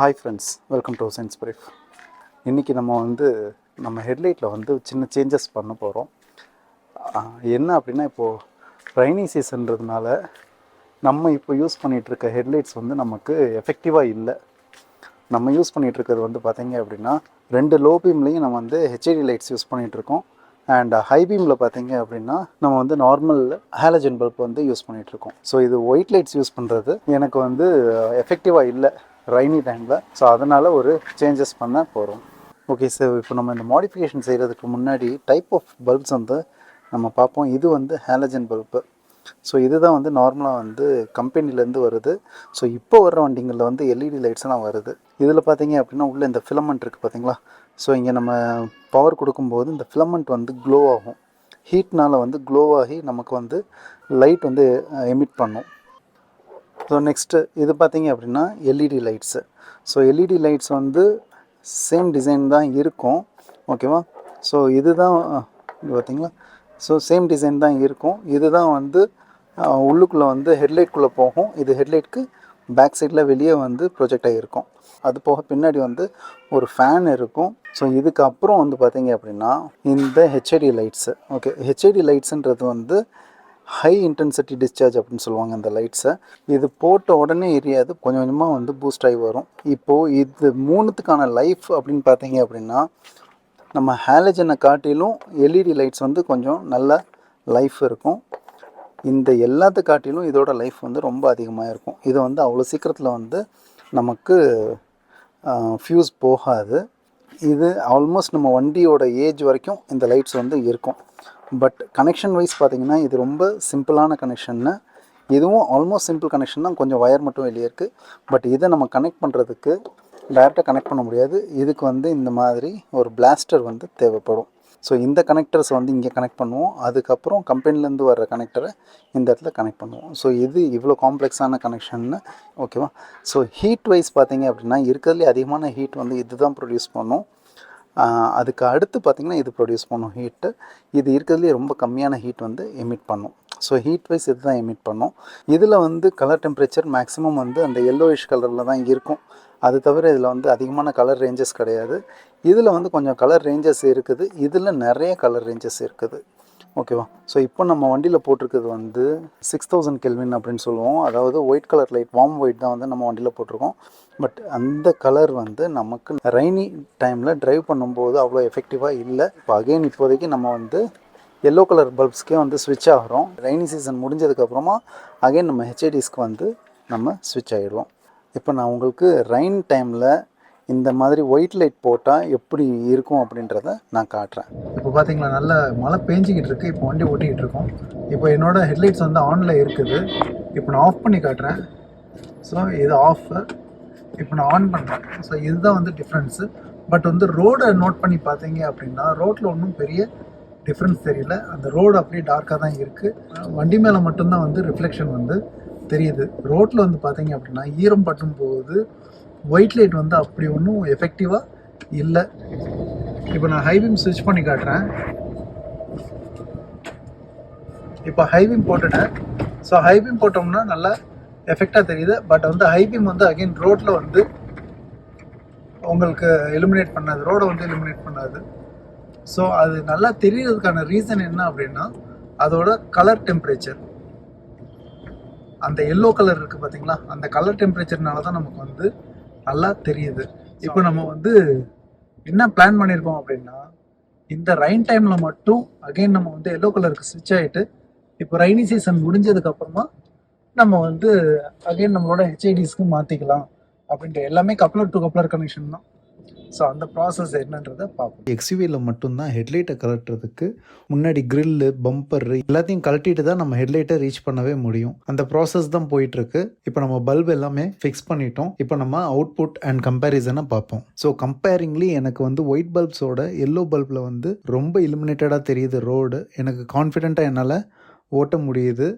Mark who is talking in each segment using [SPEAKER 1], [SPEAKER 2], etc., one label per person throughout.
[SPEAKER 1] Hi friends, welcome to HeadLight. இன்றைக்கி நம்ம ஹெட்லைட்டில் சின்ன சேஞ்சஸ் பண்ண போகிறோம். என்ன அப்படின்னா, இப்போது ரைனி சீசன்றதுனால நம்ம இப்போ யூஸ் பண்ணிகிட்ருக்க ஹெட்லைட்ஸ் நமக்கு எஃபெக்டிவாக இல்லை. நம்ம யூஸ் பண்ணிகிட்ருக்கிறது பார்த்தீங்க அப்படின்னா 2 லோ பீம்லேயும் நம்ம ஹெச்ஐடி லைட்ஸ் யூஸ் பண்ணிகிட்ருக்கோம். அண்ட் ஹை பீமில் பார்த்தீங்க அப்படின்னா நம்ம நார்மல் ஹாலஜன் பல்ப் யூஸ் பண்ணிகிட்ருக்கோம். ஸோ இது ஒயிட் லைட்ஸ் யூஸ் பண்ணுறது எனக்கு எஃபெக்டிவாக இல்லை ரைனி டைமில். ஸோ அதனால் ஒரு சேஞ்சஸ் பண்ண போகிறோம். ஓகே சார், இப்போ நம்ம இந்த மாடிஃபிகேஷன் செய்கிறதுக்கு முன்னாடி டைப் ஆஃப் பல்ப்ஸ் நம்ம பார்ப்போம். இது ஹாலஜன் பல்பு. ஸோ இதுதான் நார்மலாக கம்பெனிலேருந்து வருது. ஸோ இப்போ வர்ற வண்டிங்களில் எல்இடி லைட்ஸ்லாம் வருது. இதில் பார்த்தீங்க அப்படின்னா உள்ளே இந்த ஃபிலமெண்ட் இருக்குது பார்த்தீங்களா. ஸோ இங்கே நம்ம பவர் கொடுக்கும்போது இந்த ஃபிலமெண்ட் க்ளோ ஆகும். ஹீட்னால் க்ளோ ஆகி நமக்கு லைட் எமிட் பண்ணும். ஸோ நெக்ஸ்ட்டு இது பார்த்தீங்க அப்படின்னா LED lights. So LED lights same design தான் இருக்கும். ஓகேவா. ஸோ இதுதான் பார்த்தீங்களா. ஸோ சேம் டிசைன் தான் இருக்கும். இதுதான் உள்ளுக்குள்ளே ஹெட்லைட்குள்ளே போகும். இது ஹெட்லைட்க்கு பேக் சைடில் வெளியே ப்ரொஜெக்ட் ஆகியிருக்கும். அது போக பின்னாடி ஒரு ஃபேன் இருக்கும். ஸோ இதுக்கப்புறம் பார்த்தீங்க அப்படின்னா இந்த ஹெச்ஐடி லைட்ஸு. ஓகே, ஹெச்ஐடி லைட்ஸுன்றது ஹை இன்டென்சிட்டி டிஸ்சார்ஜ் அப்படின்னு சொல்லுவாங்க இந்த லைட்ஸை. இது போட்ட உடனே எரியாது, கொஞ்சம் கொஞ்சமாக பூஸ்ட் ஆகி வரும். இப்போது இது மூணுத்துக்கான லைஃப் அப்படின்னு பார்த்தீங்க அப்படின்னா நம்ம ஹாலஜனை காட்டிலும் எல்இடி லைட்ஸ் கொஞ்சம் நல்ல லைஃப் இருக்கும். இந்த எல்லாத்து காட்டிலும் இதோட லைஃப் ரொம்ப அதிகமாக இருக்கும். இது அவ்வளோ சீக்கிரத்தில் நமக்கு ஃப்யூஸ் போகாது. இது ஆல்மோஸ்ட் நம்ம வண்டியோட ஏஜ் வரைக்கும் இந்த லைட்ஸ் இருக்கும். பட் கனெக்ஷன் வைஸ் பார்த்திங்கன்னா இது ரொம்ப சிம்பிளான கனெக்ஷன்னு. இதுவும் ஆல்மோஸ்ட் சிம்பிள் கனெக்ஷன் தான், கொஞ்சம் ஒயர் மட்டும் வெளியே இருக்குது. பட் இதை நம்ம கனெக்ட் பண்ணுறதுக்கு டைரெக்டாக கனெக்ட் பண்ண முடியாது. இதுக்கு இந்த மாதிரி ஒரு பிளாஸ்டர் தேவைப்படும். ஸோ இந்த கனெக்டர்ஸ் இங்கே கனெக்ட் பண்ணுவோம். அதுக்கப்புறம் கம்பெனிலேருந்து வர்ற கனெக்டரை இந்த இடத்துல கனெக்ட் பண்ணுவோம். ஸோ இது இவ்வளோ காம்ப்ளெக்ஸான கனெக்ஷன்னு. ஓகேவா. ஸோ ஹீட் வைஸ் பார்த்திங்க அப்படின்னா இருக்கிறதுலே அதிகமான ஹீட் இது தான் ப்ரொடியூஸ் பண்ணும். அதுக்கு அடுத்து பார்த்திங்கன்னா இது ப்ரொடியூஸ் பண்ணும் ஹீட்டு. இது இருக்கிறதுலே ரொம்ப கம்மியான ஹீட் எமிட் பண்ணும். ஸோ ஹீட் வைஸ் இது தான் எமிட் பண்ணும். இதில் கலர் டெம்பரேச்சர் மேக்ஸிமம் அந்த எல்லோயிஷ் கலரில் தான் இருக்கும். அது தவிர இதில் அதிகமான கலர் ரேஞ்சஸ் கிடையாது. இதில் கொஞ்சம் கலர் ரேஞ்சஸ் இருக்குது. இதில் நிறைய கலர் ரேஞ்சஸ் இருக்குது. ஓகேவா. ஸோ இப்போ நம்ம வண்டியில் போட்டிருக்கிறது 6000 கெல்வின் அப்படின்னு சொல்லுவோம். அதாவது white colour light, warm white தான் நம்ம வண்டியில் போட்டிருக்கோம். பட் அந்த கலர் நமக்கு ரெய்னி டைமில் ட்ரைவ் பண்ணும்போது அவ்வளோ எஃபெக்டிவாக இல்லை. இப்போ அகெயின் இப்போதைக்கு நம்ம எல்லோ கலர் பல்ப்ஸ்க்கே ஸ்விட்ச் ஆகிறோம். ரெய்னி சீசன் முடிஞ்சதுக்கப்புறமா அகெயின் நம்ம ஹெச்ஐடிஸ்க்கு நம்ம ஸ்விட்ச் ஆகிடுவோம். இப்போ நான் உங்களுக்கு ரெயின் டைமில் இந்த மாதிரி ஒயிட் லைட் போட்டால் எப்படி இருக்கும் அப்படின்றத நான் காட்டுறேன். இப்போ பார்த்தீங்களா, நல்ல மழை பேஞ்சிக்கிட்டு இருக்குது. இப்போ வண்டி ஓட்டிக்கிட்டு இருக்கோம். இப்போ என்னோடய ஹெட்லைட்ஸ் ஆனில் இருக்குது. இப்போ நான் ஆஃப் பண்ணி காட்டுறேன். ஸோ இது ஆஃப். இப்போ நான் ஆன் பண்ணுறேன். ஸோ இதுதான் டிஃப்ரென்ஸு. பட் ரோடை நோட் பண்ணி பார்த்தீங்க அப்படின்னா ரோட்டில் ஒன்றும் பெரிய டிஃப்ரென்ஸ் தெரியல. அந்த ரோடு அப்படியே டார்க்காக தான் இருக்குது. வண்டி மேலே மட்டும்தான் ரிஃப்ளெக்ஷன் தெரியுது. ரோட்டில் பார்த்தீங்க அப்படின்னா ஈரம் பட்டும் போது ஒயிட் லைட் அப்படி ஒன்றும் எஃபெக்டிவாக இல்லை. இப்போ நான் ஹைபீம் ஸ்விட்ச் பண்ணி காட்டுறேன். இப்போ ஹைபீம் போட்டுட்டேன். ஸோ ஹைபீம் போட்டோம்னா நல்லா எஃபெக்டாக தெரியுது. பட் ஹைபீம் அகெயின் ரோட்டில் உங்களுக்கு எலிமினேட் பண்ணாது, ரோடை எலிமினேட் பண்ணாது. ஸோ அது நல்லா தெரியறதுக்கான ரீசன் என்ன அப்படின்னா அதோட கலர் டெம்பரேச்சர். அந்த எல்லோ கலர் இருக்குது பார்த்தீங்களா, அந்த கலர் டெம்பரேச்சர்னால தான் நமக்கு நல்லா தெரியுது. இப்போ நம்ம என்ன பிளான் பண்ணியிருக்கோம் அப்படின்னா இந்த ரெயின் டைமில் மட்டும் அகெயின் நம்ம எல்லோ கலருக்கு ஸ்விட்ச் ஆகிட்டு இப்போ ரெய்னி சீசன் முடிஞ்சதுக்கப்புறமா நம்ம அகெயின் நம்மளோட ஹெச்ஐடிஸ்க்கு மாற்றிக்கலாம் அப்படின்ட்டு. எல்லாமே கப்ளர் டு கப்ளர் கனெக்ஷன் தான். ஸோ அந்த ப்ராசஸ் என்னன்றதை பார்ப்போம். எக்ஸ்யூவியில் மட்டும்தான் ஹெட்லைட்டை கலட்டுறதுக்கு முன்னாடி கிரில்லு, பம்பர் எல்லாத்தையும் கழட்டிட்டு தான் நம்ம ஹெட்லைட்டை ரீச் பண்ணவே முடியும். அந்த ப்ராசஸ் தான் போயிட்டுருக்கு. இப்போ நம்ம பல்ப் எல்லாமே ஃபிக்ஸ் பண்ணிட்டோம். இப்போ நம்ம அவுட்புட் அண்ட் கம்பேரிசனை பார்ப்போம். ஸோ கம்பேரிங்லி எனக்கு ஒயிட் பல்ப்ஸோட எல்லோ பல்பில் ரொம்ப இலுமினேட்டடாக தெரியுது ரோடு. எனக்கு கான்ஃபிடென்ட்டாக என்னால் ஓட்ட முடியுது.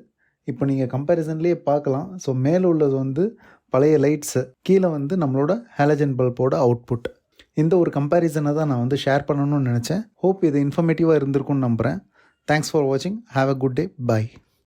[SPEAKER 1] இப்போ நீங்கள் கம்பேரிசன்லேயே பார்க்கலாம். ஸோ மேலே உள்ளது பழைய லைட்ஸு, கீழே நம்மளோட ஹாலஜன் பல்போட அவுட்புட். இந்த ஒரு கம்பேரிசனை தான் நான் ஷேர் பண்ணணும்னு நினச்சேன். ஹோப் இது இன்ஃபர்மேட்டிவாக இருந்திருக்கும்னு நம்புகிறேன். தேங்க்ஸ் ஃபார் வாட்சிங். Have a good day. By.